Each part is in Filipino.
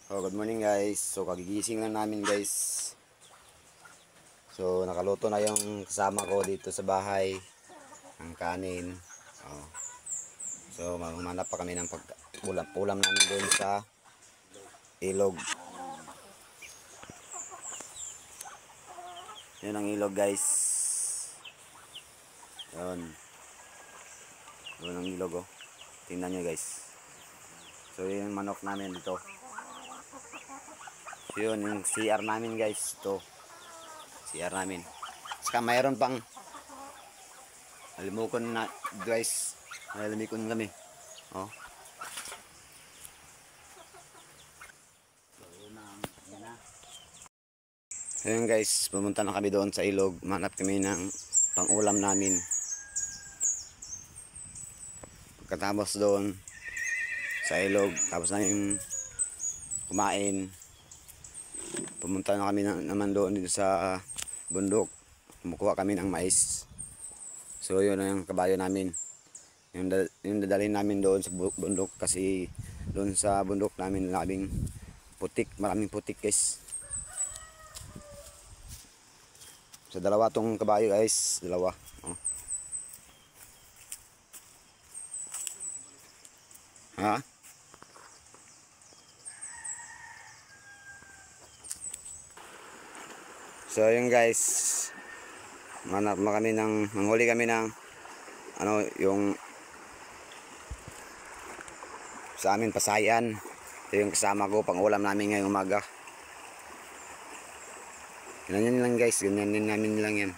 Oh, good morning guys. So kagigising lang namin guys. So nakaluto na yung kasama ko dito sa bahay ng kanin. Oh. So magmanap pa kami ng ulam namin doon sa ilog. Yun ang ilog guys. Yun. Yun ang ilog oh. Tingnan nyo guys. So yun yung manok namin dito. So yun yung CR namin guys. Ito. CR namin. Saka mayroon pang alimukon na guys. Alimukon kami. Oh. So yun guys, pumunta na kami doon sa ilog. Manap kami ng pang-ulam namin. Pagkatapos doon sa ilog, tapos na yung kumain, pumunta na kami naman doon dito sa bundok. Kumukuha kami ng mais. So yun na yung kabayo namin. Yung dadalhin namin doon sa bundok kasi doon sa bundok namin maraming putik guys. So dalawa tong kabayo guys, dalawa. Oh. Ha? So yun guys, manghuli kami ng yung sa amin pasayan. Ito yung kasama ko pang ulam namin ngayong umaga. Ganyan lang guys, ganyan din namin lang yan.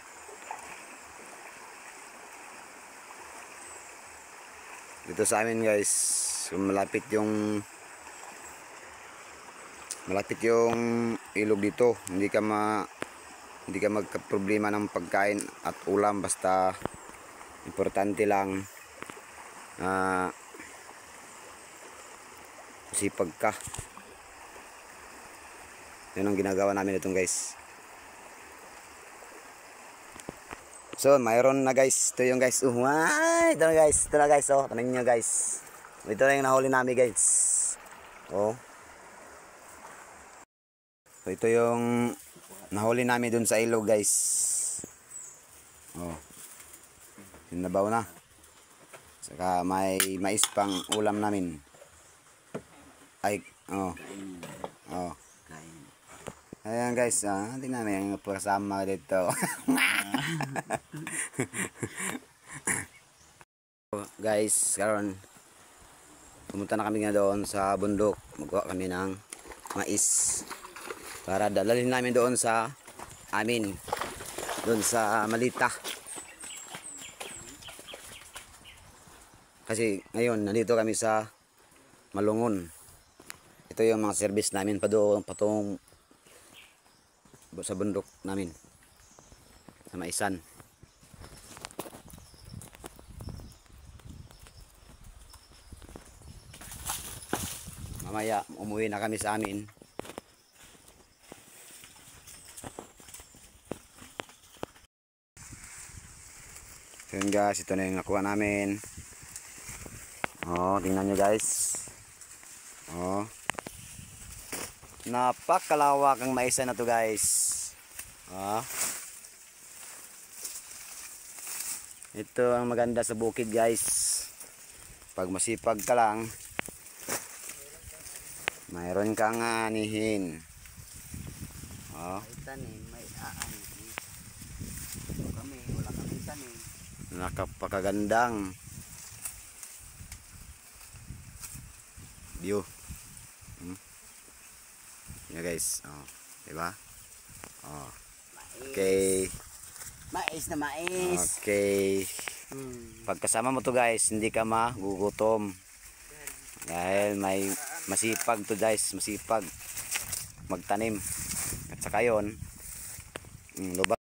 Dito sa amin guys, malapit yung ilog dito. Hindi ka magka-problema ng pagkain at ulam, basta importante lang sipag ka. Yun ang ginagawa namin itong guys. So mayroon na guys, ito yung guys. Ito na guys, oh, tanongin nyo guys. Ito na yung nahuli namin guys. Oh. So ito yung nahuli namin dun sa ilog guys. Oh. Sinabaw na. Saka may mais pang ulam namin. Ay, oh. Oh. Ayan guys, tingnan mo yung kasama dito. Guys, karon pumunta na kami nga doon sa bundok. Magkuha kami ng mais para dadalhin namin doon sa amin, doon sa Malita. Kasi ngayon nandito kami sa Malungon. Ito yung mga service namin patong sa bundok namin sa Maisan. Mamaya umuwi na kami sa amin. So yun guys, ito na yung nakuha namin. Oh, tingnan nyo guys. Oh. Napakalawak ang maisa na to guys. Ah. Ito ang maganda sa bukid guys. Pag masipag ka lang, mayroon kang anihin. Oh. May aani. Wala kami tanim. Nakapakagandang view. Yeah guys, oh, diba? Oh. Okay. Mais na mais. Okay. Pagkasama mo to guys, hindi ka magugutom. Dahil may masipag to guys, masipag magtanim. At saka yun,